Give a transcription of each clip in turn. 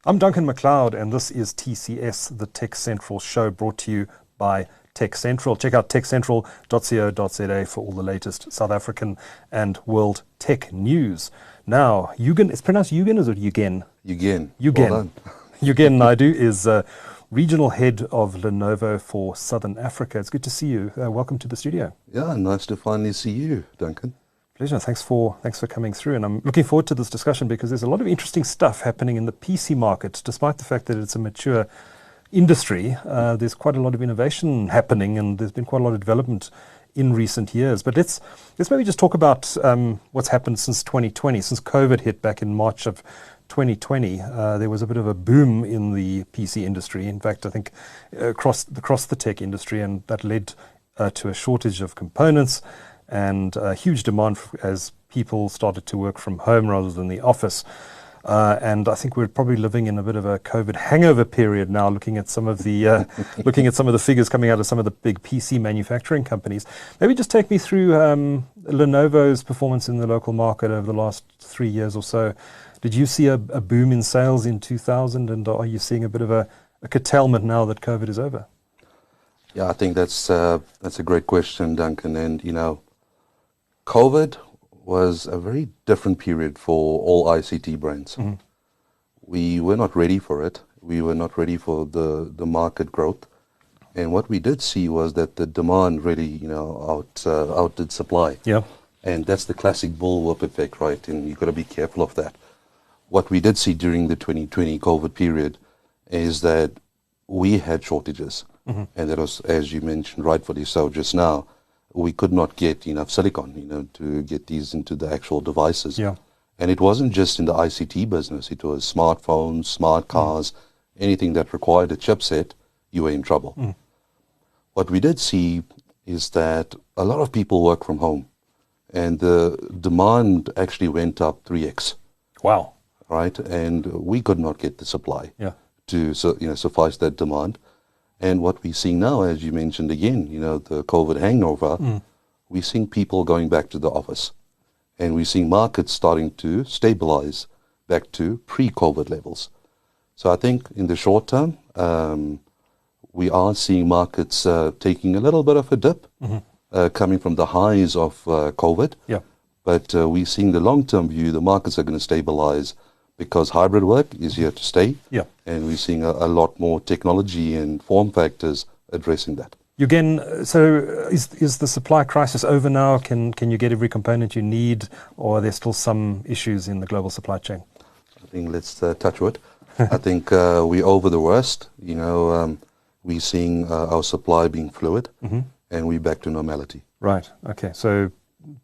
I'm Duncan McLeod, and this is TCS, the Tech Central Show, brought to you by TechCentral. Check out techcentral.co.za for all the latest South African and world tech news. Now, Yugen, it's pronounced Yugen, or is it Yugen? Yugen. Yugen. Well done. Yugen Naidoo is regional head of Lenovo for Southern Africa. It's good to see you. Welcome to the studio. Yeah, nice to finally see you, Duncan. Pleasure. Thanks for coming through, and I'm looking forward to this discussion because there's a lot of interesting stuff happening in the PC market. Despite the fact that it's a mature industry, there's quite a lot of innovation happening, and there's been quite a lot of development in recent years. But let's maybe just talk about what's happened since 2020, since COVID hit back in March of 2020. There was a bit of a boom in the PC industry. In fact, I think across the tech industry, and that led to a shortage of components and huge demand as people started to work from home rather than the office. And I think we're probably living in a bit of a COVID hangover period now, looking at some of the figures coming out of some of the big PC manufacturing companies. Maybe just take me through Lenovo's performance in the local market over the last 3 years or so. Did you see a boom in sales in 2000, and are you seeing a bit of a curtailment now that COVID is over? Yeah, I think that's a great question, Duncan. And COVID was a very different period for all ICT brands. Mm-hmm. We were not ready for it. We were not ready for the market growth. And what we did see was that the demand really, outdid supply. Yeah. And that's the classic bullwhip effect, right? And you've got to be careful of that. What we did see during the 2020 COVID period is that we had shortages. Mm-hmm. And that was, as you mentioned, rightfully so just now, we could not get enough silicon, to get these into the actual devices. Yeah. And it wasn't just in the ICT business. It was smartphones, smart cars, anything that required a chipset, you were in trouble. Mm. What we did see is that a lot of people work from home, and the demand actually went up 3x. Wow. Right? And we could not get the supply to suffice that demand. And what we're seeing now, as you mentioned again, the COVID hangover, we're seeing people going back to the office. And we're seeing markets starting to stabilize back to pre-COVID levels. So I think in the short term, we are seeing markets taking a little bit of a dip, coming from the highs of COVID. Yeah. But we're seeing the long-term view, the markets are going to stabilize because hybrid work is here to stay. Yeah. And we're seeing a lot more technology and form factors addressing that. Yugen, so is the supply crisis over now? Can you get every component you need, or are there still some issues in the global supply chain? I think let's touch wood. I think we're over the worst. We're seeing our supply being fluid, and we're back to normality. Right. Okay. So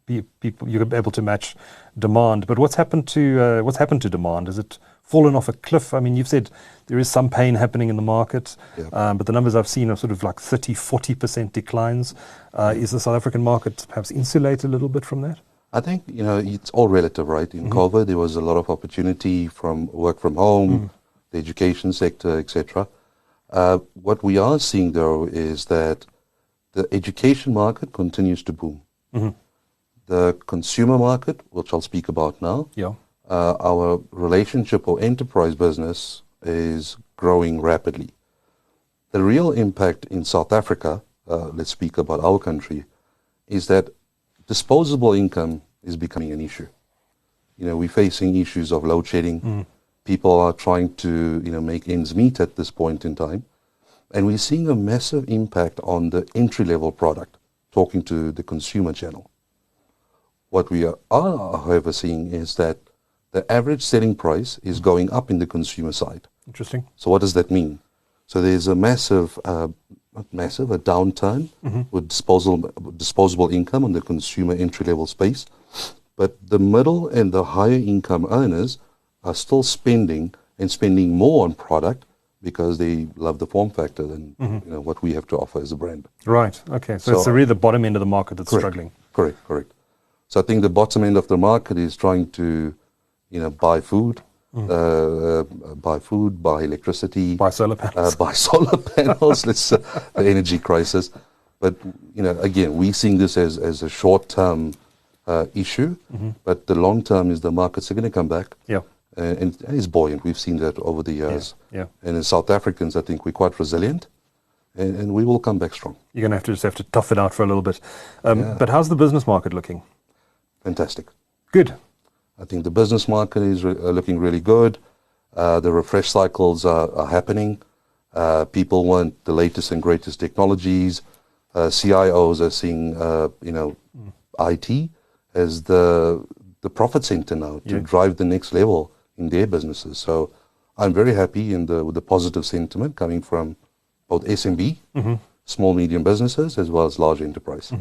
people, you're able to match demand, but what's happened to demand? Has it fallen off a cliff? I mean, you've said there is some pain happening in the market, but the numbers I've seen are sort of like 30-40% declines. Is the South African market perhaps insulated a little bit from that? I think it's all relative, right? In COVID, there was a lot of opportunity from work from home, the education sector, etc. What we are seeing, though, is that the education market continues to boom. Mm-hmm. The consumer market, which I'll speak about now, our relationship or enterprise business is growing rapidly. The real impact in South Africa, let's speak about our country, is that disposable income is becoming an issue. We're facing issues of load shedding. People are trying to make ends meet at this point in time. And we're seeing a massive impact on the entry-level product, talking to the consumer channel. What we are, however, seeing is that the average selling price is going up in the consumer side. Interesting. So what does that mean? So there's a a downturn with disposable income on the consumer entry-level space. But the middle and the higher income earners are still spending more on product because they love the form factor than what we have to offer as a brand. Right. Okay. So it's really the bottom end of the market that's struggling. Correct. So I think the bottom end of the market is trying to, buy food, buy electricity, buy solar panels, the energy crisis. But again, we're seeing this as a short-term issue. But the long term is the markets are going to come back. Yeah. and it's buoyant. We've seen that over the years. Yeah. And as South Africans, I think we're quite resilient, and we will come back strong. You're going to just have to tough it out for a little bit. But how's the business market looking? Fantastic. Good. I think the business market is looking really good. The refresh cycles are happening. People want the latest and greatest technologies. CIOs are seeing, IT as the profit center now to drive the next level in their businesses. So I'm very happy with the positive sentiment coming from both SMB, small, medium businesses, as well as large enterprise.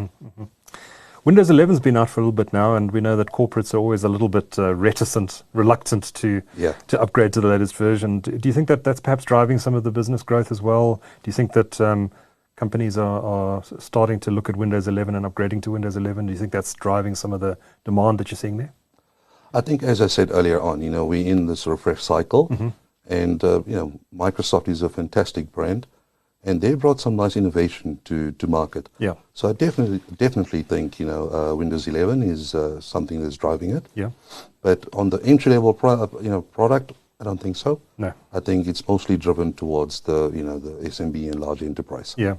Windows 11's been out for a little bit now, and we know that corporates are always a little bit reluctant to upgrade to the latest version. Do you think that that's perhaps driving some of the business growth as well? Do you think that companies are starting to look at Windows 11 and upgrading to Windows 11? Do you think that's driving some of the demand that you're seeing there? I think, as I said earlier on, we're in this refresh cycle, and Microsoft is a fantastic brand, and they brought some nice innovation to market. Yeah. So I definitely think Windows 11 is something that's driving it. Yeah. But on the entry-level product, I don't think so. No. I think it's mostly driven towards the the SMB and large enterprise. Yeah.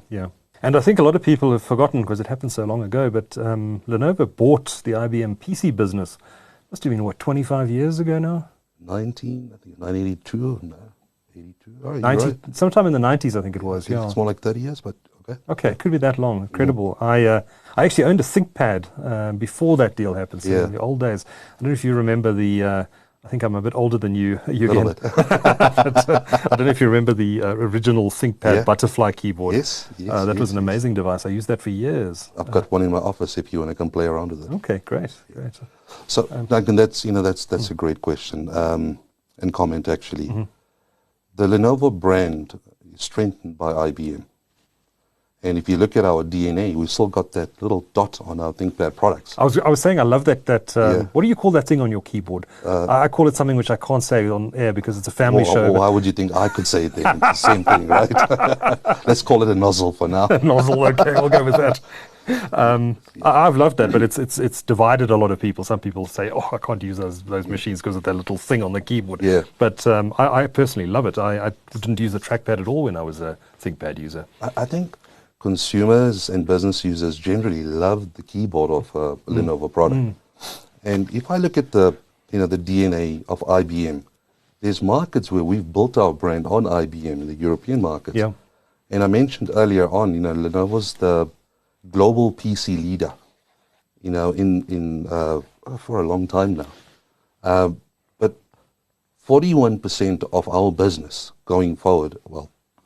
And I think a lot of people have forgotten, because it happened so long ago, but Lenovo bought the IBM PC business. Must have been, 25 years ago now? 1982, no, 82. Oh, 90, right. Sometime in the 90s, I think it was. It's more like 30 years, but okay. Okay, it could be that long. Incredible. I actually owned a ThinkPad before that deal happened, so in the old days. I don't know if you remember I think I'm a bit older than you again. But, I don't know if you remember the original ThinkPad butterfly keyboard. Yes. That was an amazing device. I used that for years. I've got one in my office if you want to come play around with it. Okay, great. So, Duncan, that's a great question and comment, actually. The Lenovo brand is strengthened by IBM. And if you look at our DNA, we've still got that little dot on our ThinkPad products. I was saying I love that. What do you call that thing on your keyboard? I call it something which I can't say on air because it's a family show. Why would you think I could say it then? It's the same thing, right? Let's call it a nozzle for now. Nozzle, okay, we'll go with that. I've loved that, but it's divided a lot of people. Some people say, I can't use those machines because of that little thing on the keyboard. Yeah. But I personally love it. I didn't use the trackpad at all when I was a ThinkPad user. I think consumers and business users generally love the keyboard of a Lenovo product. And if I look at the DNA of IBM, there's markets where we've built our brand on IBM, the European markets. Yeah. And I mentioned earlier on, Lenovo's the global PC leader, for a long time now. But 41% of our business going forward,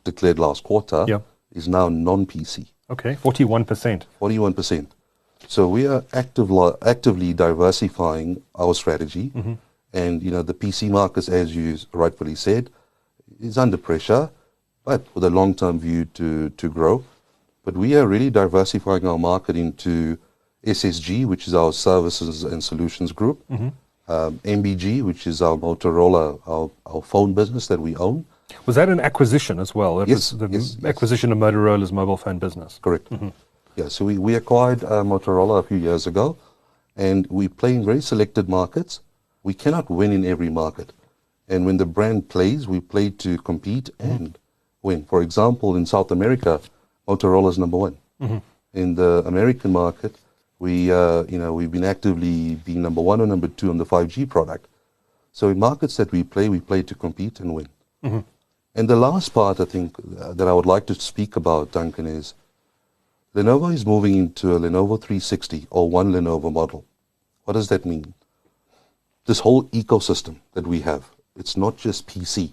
declared last quarter, is now non-PC. Okay, 41%. 41%. So we are actively diversifying our strategy. And, the PC market, as you rightfully said, is under pressure, but with a long-term view to grow. But we are really diversifying our market into SSG, which is our Services and Solutions Group, MBG, which is our Motorola, our phone business that we own. Was that an acquisition as well? That was the acquisition of Motorola's mobile phone business. Correct. Yeah, so we acquired Motorola a few years ago, and we play in very selected markets. We cannot win in every market. And when the brand plays, we play to compete and win. For example, in South America, Motorola is number one. In the American market, we've been actively being number one or number two on the 5G product. So in markets that we play to compete and win. And the last part, I think, that I would like to speak about, Duncan, is Lenovo is moving into a Lenovo 360 or one Lenovo model. What does that mean? This whole ecosystem that we have, it's not just PC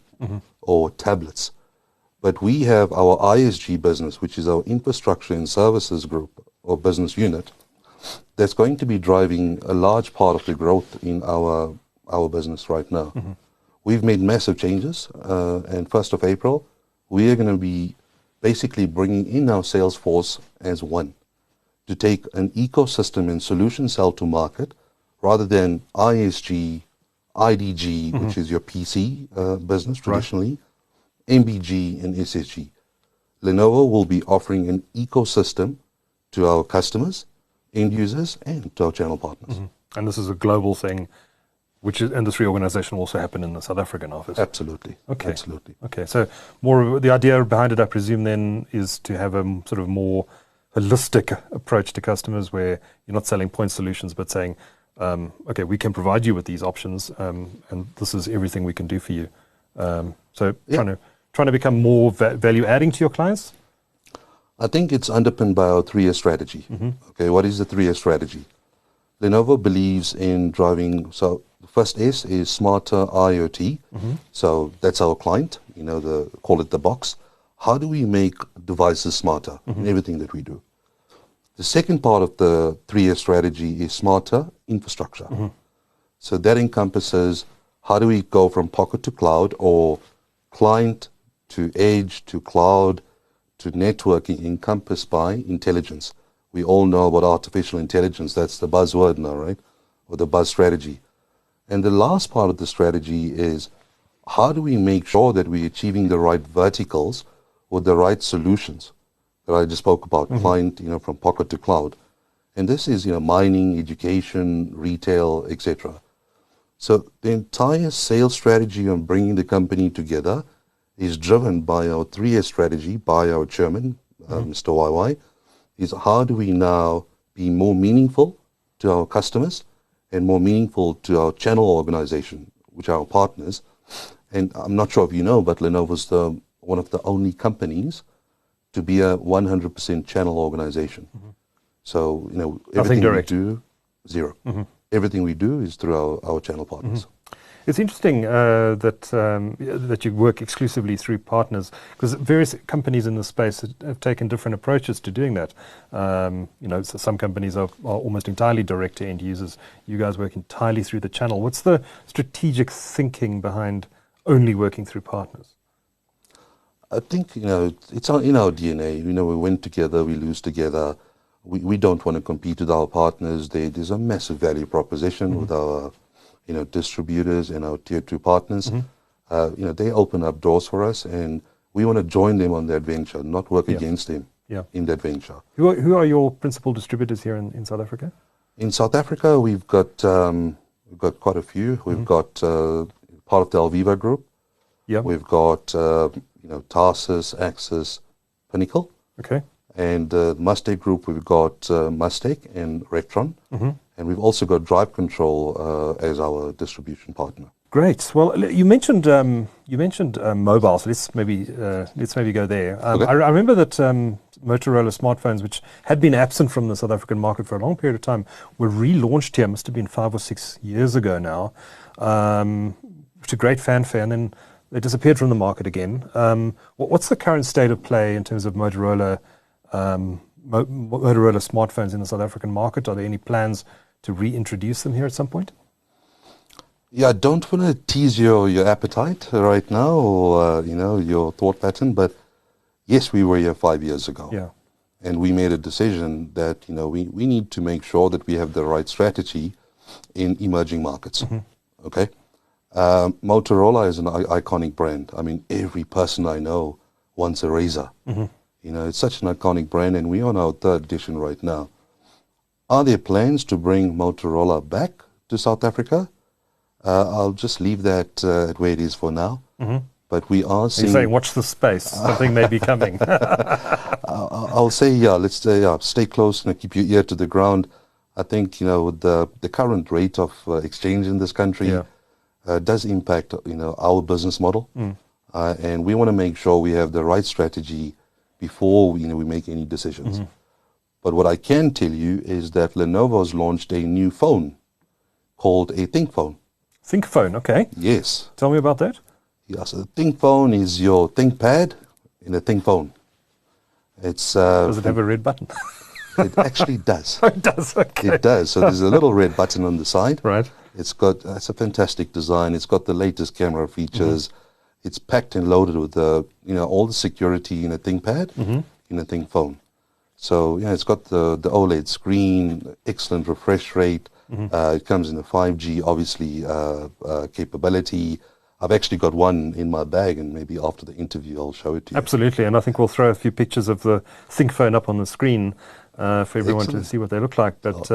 or tablets, but we have our ISG business, which is our Infrastructure and Services Group or business unit, that's going to be driving a large part of the growth in our business right now. We've made massive changes, and 1st of April, we are going to be basically bringing in our sales force as one to take an ecosystem and solution sell to market rather than ISG, IDG, which is your PC business traditionally, MBG and SSG. Lenovo will be offering an ecosystem to our customers, end users, and to our channel partners. And this is a global thing. Which is, and this reorganization will also happen in the South African office? Absolutely. Okay. Absolutely. Okay. So more the idea behind it, I presume, then is to have a sort of more holistic approach to customers where you're not selling point solutions, but saying, okay, we can provide you with these options, and this is everything we can do for you. So trying to become more value adding to your clients? I think it's underpinned by our 3-year strategy. Okay, what is the 3-year strategy? Lenovo believes in driving, so the first S is smarter IoT. So that's our client, call it the box. How do we make devices smarter in everything that we do? The second part of the 3-year strategy is smarter infrastructure. So that encompasses how do we go from pocket to cloud, or client to edge to cloud to networking, encompassed by intelligence. We all know about artificial intelligence. That's the buzzword now, right? Or the buzz strategy. And the last part of the strategy is how do we make sure that we're achieving the right verticals with the right solutions that I just spoke about, client, from pocket to cloud. And this is, mining, education, retail, etc. So the entire sales strategy on bringing the company together is driven by our 3-year strategy, by our chairman, Mr. YY, is how do we now be more meaningful to our customers and more meaningful to our channel organization, which are our partners. And I'm not sure if you know, but Lenovo's one of the only companies to be a 100% channel organization. So, everything we do, zero. Everything we do is through our channel partners. It's interesting that you work exclusively through partners, because various companies in the space have taken different approaches to doing that. So some companies are almost entirely direct to end users. You guys work entirely through the channel. What's the strategic thinking behind only working through partners? I think, it's in our DNA. We win together, we lose together. We don't want to compete with our partners. There's a massive value proposition with our distributors and our tier 2 partners. They open up doors for us, and we want to join them on that venture, not work against them in that venture. Who are your principal distributors here in South Africa? In South Africa, we've got quite a few. We've got part of the Alviva group. We've got Tarsus, Axis, Pinnacle. Okay. And Mustake Group, we've got Mustake and Rectron. And we've also got Drive Control as our distribution partner. Great. Well, you mentioned mobile, so let's maybe go there. Okay. I remember that Motorola smartphones, which had been absent from the South African market for a long period of time, were relaunched here. Must have been 5 or 6 years ago now, to great fanfare, and then they disappeared from the market again. What's the current state of play in terms of Motorola smartphones in the South African market? Are there any plans to reintroduce them here at some point? Yeah, I don't want to tease your appetite right now, or your thought pattern, but yes, we were here 5 years ago. Yeah. And we made a decision that we need to make sure that we have the right strategy in emerging markets. Okay. Motorola is an iconic brand. I mean, every person I know wants a Razr. It's such an iconic brand, and we're on our 3rd edition right now. Are there plans to bring Motorola back to South Africa? I'll just leave that at where it is for now. But we are seeing... You're saying watch the space. Something may be coming. I'll say, let's stay close and keep your ear to the ground. I think, with the current rate of exchange in this country does impact, our business model. And we want to make sure we have the right strategy before we make any decisions. But what I can tell you is that Lenovo's launched a new phone called a ThinkPhone. ThinkPhone, okay. Yes. Tell me about that. Yeah, so the ThinkPhone is your ThinkPad in a ThinkPhone. It's does it have a red button? It actually does. Oh, it does, okay. It does. So there's a little red button on the side. Right. It's a fantastic design. It's got the latest camera features. It's packed and loaded with all the security in a ThinkPad, in a ThinkPhone. So it's got the OLED screen, excellent refresh rate. It comes in a 5G, obviously, capability. I've actually got one in my bag, and maybe after the interview I'll show it to you. Absolutely, and I think we'll throw a few pictures of the ThinkPhone up on the screen. for everyone Excellent. to see what they look like. But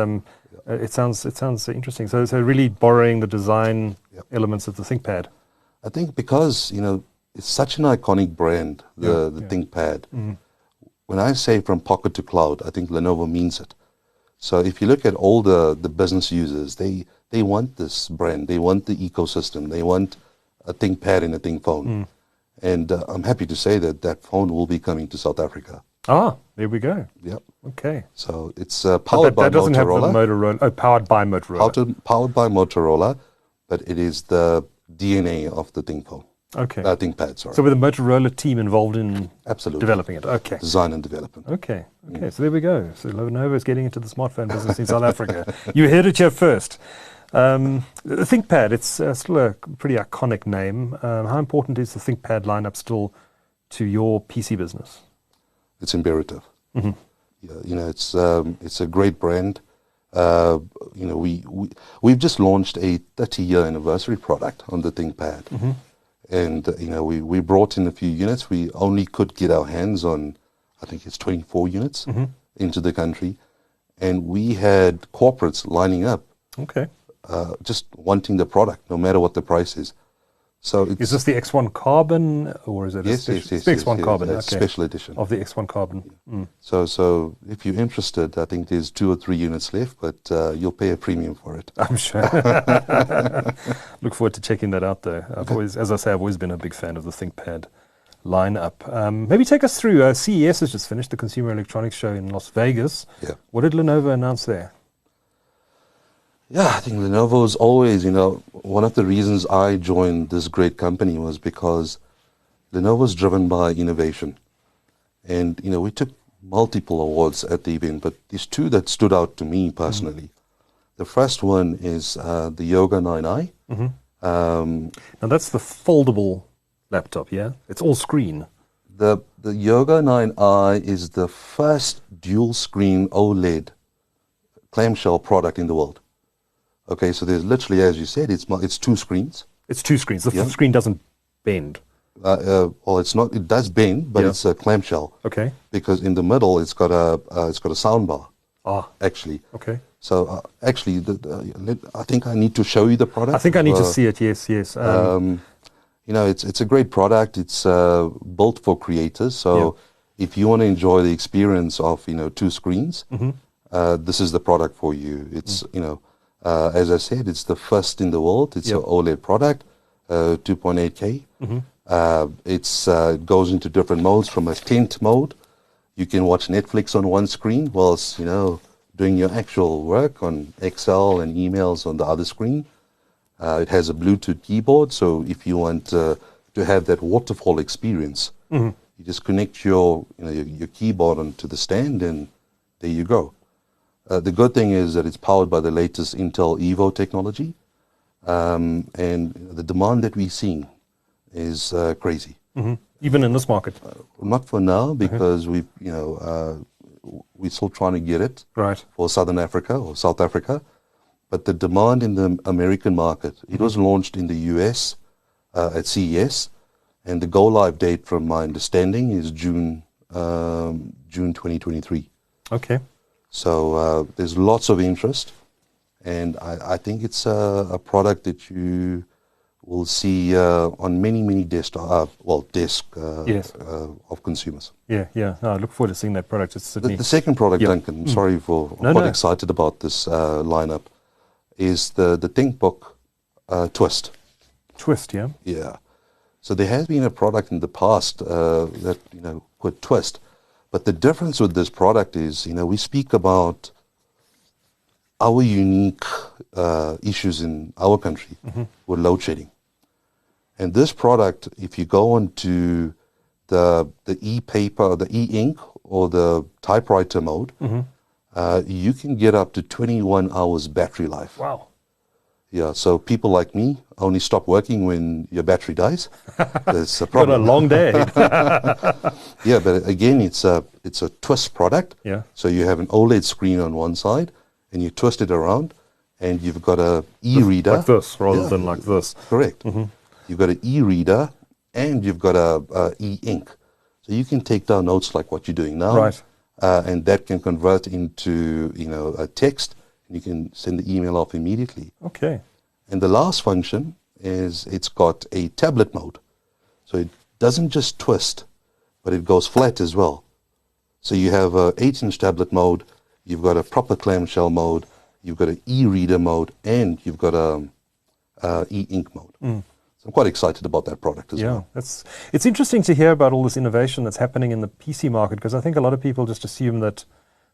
it sounds interesting. So really borrowing the design elements of the ThinkPad. I think because, it's such an iconic brand, the ThinkPad. When I say from pocket to cloud, I think Lenovo means it. So if you look at all the business users, they want this brand. They want the ecosystem. They want a ThinkPad and a ThinkPhone. And I'm happy to say that phone will be coming to South Africa. Ah, there we go. Yep. Okay. So it's powered by that doesn't Motorola. have the Motorola. Oh, powered by Motorola. Powered by Motorola, but it is the DNA of the ThinkPhone. Okay. ThinkPad, sorry. So with the Motorola team involved in Absolutely. developing it. Okay. Design and development. Okay. So there we go. So Lenovo is getting into the smartphone business in South Africa. You heard it here first. The ThinkPad, it's still a pretty iconic name. How important is the ThinkPad lineup still to your PC business? It's imperative. Yeah, it's a great brand. We've just launched a 30-year anniversary product on the ThinkPad. And, we brought in a few units. We only could get our hands on, I think it's 24 units into the country. And we had corporates lining up, just wanting the product, no matter what the price is. So is this the X1 Carbon, or is it yes, X1 Carbon? Okay. Special edition. Of the X1 Carbon. So if you're interested, I think there's 2 or 3 units left, but you'll pay a premium for it. I'm sure. Look forward to checking that out, though. As I say, I've always been a big fan of the ThinkPad lineup. Maybe take us through. CES has just finished, the Consumer Electronics Show in Las Vegas. Yeah. What did Lenovo announce there? Yeah, I think Lenovo is always, one of the reasons I joined this great company was because Lenovo is driven by innovation. And, we took multiple awards at the event, but there's 2 that stood out to me personally. The first one is the Yoga 9i. Now that's the foldable laptop, yeah? It's all screen. The Yoga 9i is the first dual screen OLED clamshell product in the world. Okay, so there's literally, as you said, it's 2 screens. It's 2 screens. The screen doesn't bend. Well, it's not. It does bend, but it's a clamshell. Okay. Because in the middle, it's got a sound bar. Ah. Actually. Okay. So actually, I think I need to show you the product. I think I need to see it. Yes. It's a great product. It's built for creators. So if you want to enjoy the experience of 2 screens, this is the product for you. It's as I said, it's the first in the world. It's an OLED product, 2.8K. It goes into different modes. From a tent mode, you can watch Netflix on one screen whilst, doing your actual work on Excel and emails on the other screen. It has a Bluetooth keyboard, so if you want to have that waterfall experience, you just connect your keyboard onto the stand, and there you go. The good thing is that it's powered by the latest Intel Evo technology, and the demand that we're seeing is crazy. Even in this market? Not for now, because we're still trying to get it for Southern Africa or South Africa. But the demand in the American market, it was launched in the US at CES, and the go-live date, from my understanding, is June 2023. Okay. So there's lots of interest, and I think it's a product that you will see on many desks of consumers. Yeah. No, I look forward to seeing that product. It's the second product, Duncan, I'm quite excited about this lineup, is the ThinkBook Twist. Twist, yeah? Yeah. So there has been a product in the past that, called Twist. But the difference with this product is, we speak about our unique issues in our country with load shedding. And this product, if you go onto the e-paper, the e-ink, or the typewriter mode, you can get up to 21 hours battery life. Wow. Yeah, so people like me only stop working when your battery dies. It's a problem. Got a long day. Yeah, but again, it's a twist product. Yeah. So you have an OLED screen on one side, and you twist it around, and you've got a e-reader. Like this, rather than like this. Correct. You've got an e-reader, and you've got a e-ink. So you can take down notes like what you're doing now. Right. and that can convert into, a text, and you can send the email off immediately. Okay. And the last function is it's got a tablet mode. So it doesn't just twist, but it goes flat as well. So you have a 8-inch tablet mode, you've got a proper clamshell mode, you've got an e-reader mode, and you've got a e-ink mode. So I'm quite excited about that product as well. It's interesting to hear about all this innovation that's happening in the PC market, because I think a lot of people just assume that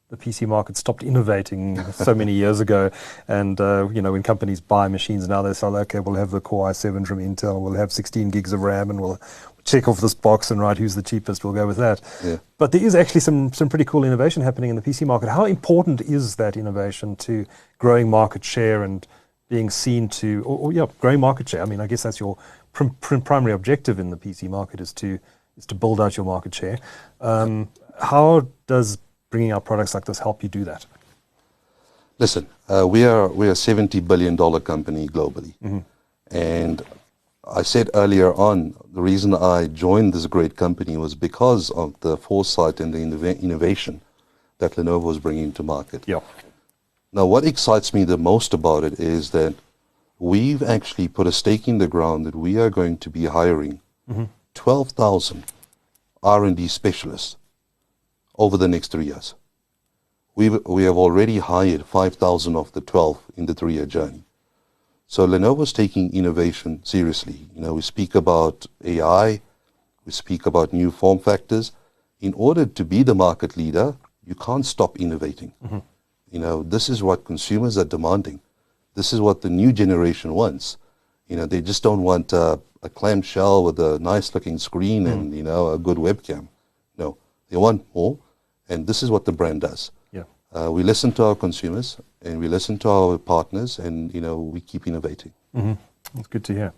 the PC market stopped innovating so many years ago, and when companies buy machines now, they say, okay, we'll have the Core i7 from Intel, we'll have 16 gigs of RAM, and we'll check off this box and write who's the cheapest, we'll go with that. Yeah. But there is actually some pretty cool innovation happening in the PC market. How important is that innovation to growing market share and being seen to, growing market share? I mean, I guess that's your primary objective in the PC market, is to build out your market share. How does bringing out products like this help you do that? Listen, we are a $70 billion company globally. And I said earlier on, the reason I joined this great company was because of the foresight and the innovation that Lenovo was bringing to market. Yeah. Now, what excites me the most about it is that we've actually put a stake in the ground that we are going to be hiring 12,000 R&D specialists over the next 3 years. We have already hired 5,000 of the 12 in the 3-year journey. So Lenovo's taking innovation seriously. We speak about AI, we speak about new form factors. In order to be the market leader, you can't stop innovating. This is what consumers are demanding. This is what the new generation wants. They just don't want a clamshell with a nice looking screen and, a good webcam. No, they want more, and this is what the brand does. Yeah. We listen to our consumers, and we listen to our partners, and, we keep innovating. That's good to hear.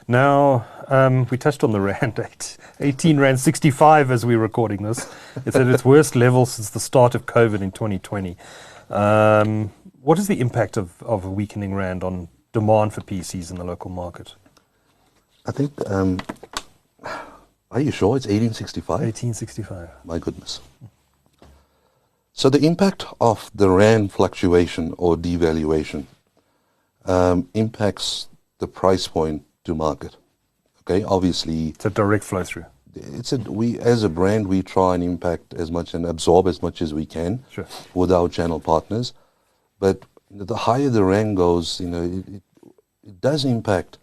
Now, we touched on the Rand, 18 Rand 65 as we're recording this. It's at its worst level since the start of COVID in 2020. What is the impact of a weakening Rand on demand for PCs in the local market? I think, are you sure it's 1865? 1865. My goodness. So the impact of the Rand fluctuation or devaluation impacts the price point to market. Okay, obviously it's a direct flow through. We as a brand, we try and impact as much and absorb as much as we can with our channel partners. But the higher the Rand goes, it does impact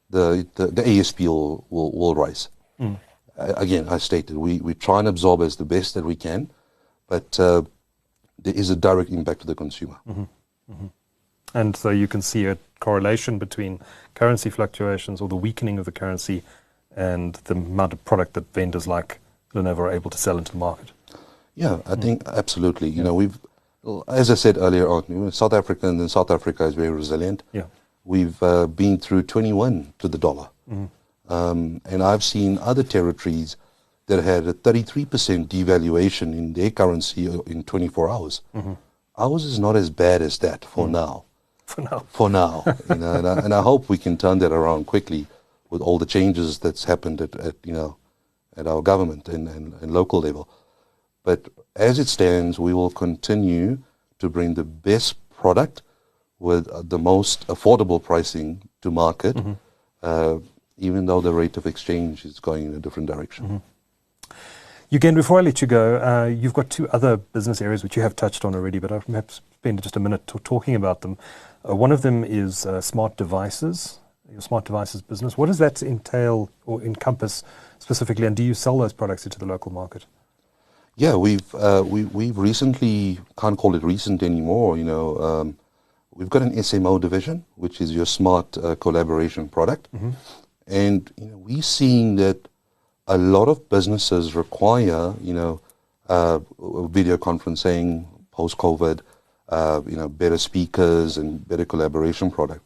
the ASP will rise. Again, I stated we try and absorb as the best that we can, but there is a direct impact to the consumer. And so you can see a correlation between currency fluctuations or the weakening of the currency and the amount of product that vendors like Lenovo are able to sell into the market. Yeah, I think absolutely. We've, as I said earlier on, South Africa is very resilient. Yeah. We've been through 21 to the dollar. And I've seen other territories that had a 33% devaluation in their currency in 24 hours. Ours is not as bad as that for now. For now. And I hope we can turn that around quickly with all the changes that's happened at our government and local level. But as it stands, we will continue to bring the best product with the most affordable pricing to market, even though the rate of exchange is going in a different direction. Yugen, before I let you go, you've got 2 other business areas which you have touched on already, but I'll perhaps spend just a minute talking about them. One of them is smart devices, your smart devices business. What does that entail or encompass specifically, and do you sell those products into the local market? Yeah, we've recently, can't call it recent anymore, we've got an SMO division, which is your smart collaboration product. And we're seeing that a lot of businesses require, video conferencing post-COVID, better speakers and better collaboration product.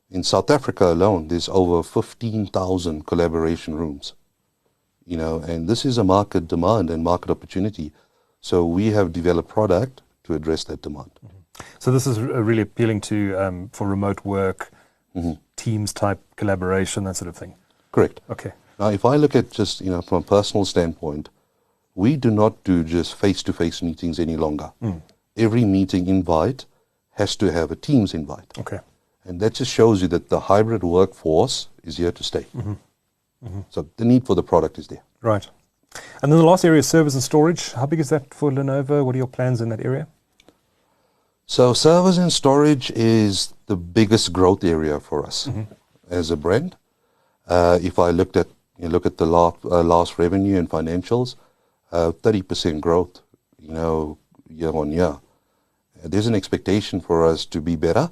In South Africa alone, there's over 15,000 collaboration rooms, and this is a market demand and market opportunity. So we have developed product to address that demand. So this is really appealing to for remote work, Teams type collaboration, that sort of thing. Correct. Okay. Now, if I look at just from a personal standpoint, we do not do just face-to-face meetings any longer. Every meeting invite has to have a Teams invite. Okay. And that just shows you that the hybrid workforce is here to stay. So the need for the product is there. Right. And then the last area is servers and storage. How big is that for Lenovo? What are your plans in that area? So servers and storage is the biggest growth area for us as a brand. If I look at the last revenue and financials, 30% growth, year on year. There's an expectation for us to be better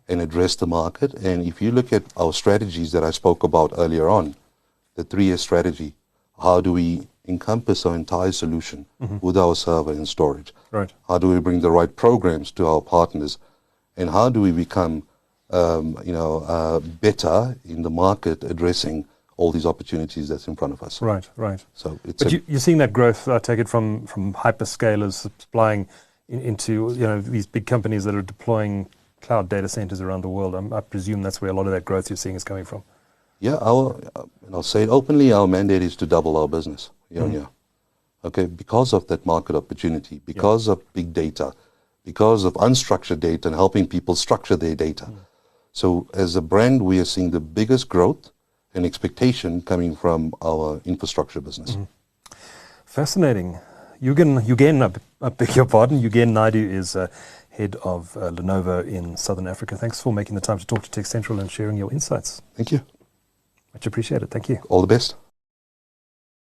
and address the market. And if you look at our strategies that I spoke about earlier on, the 3-year strategy, how do we encompass our entire solution with our server and storage? Right. How do we bring the right programs to our partners? And how do we become better in the market addressing all these opportunities that's in front of us? Right, right. So it's but you're seeing that growth, I take it, from hyperscalers supplying into these big companies that are deploying cloud data centers around the world. I presume that's where a lot of that growth you're seeing is coming from. Yeah, and I'll say it openly, our mandate is to double our business year on year. Okay, because of that market opportunity, because of big data, because of unstructured data and helping people structure their data. So as a brand, we are seeing the biggest growth and expectation coming from our infrastructure business. Fascinating. Yugen, I beg your pardon, Yugen Naidoo is head of Lenovo in Southern Africa. Thanks for making the time to talk to TechCentral and sharing your insights. Thank you. Much appreciated. Thank you. All the best.